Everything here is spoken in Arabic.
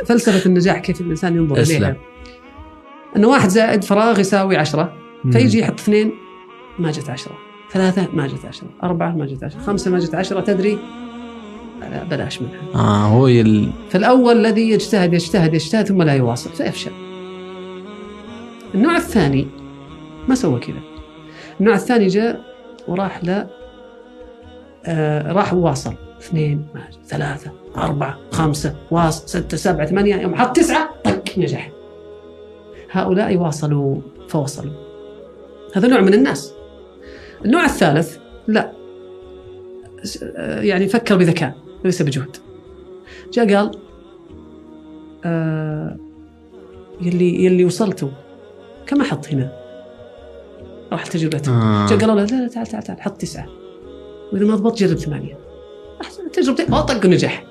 فلسفة النجاح كيف الإنسان ينظر أسلم. إليها، أنه 1 زائد فراغ يساوي 10، فيجي يحط 2 ما جت 10، 3 ما جت 10، 4 ما جت 10، 5 ما جت 10، تدري لا بلاش منها. هو فالأول الذي يجتهد يجتهد يجتهد ثم لا يواصل فيفشل. النوع الثاني ما سوى كذا. النوع الثاني جاء وراح راح وواصل 2 ما جت، 3 4 5 واصل 6 7 8، يوم حط 9 طق نجح. هؤلاء واصلوا فوصلوا. هذا نوع من الناس. النوع الثالث لا، يعني فكر بذكاء وليس بجهد. جاء قال يلي وصلته كما حط هنا، راح تجربته. جاء قالوا له لا تعال حط 9، وإذا ما ضبط جرب 8. أحسن تجربتين طق نجح.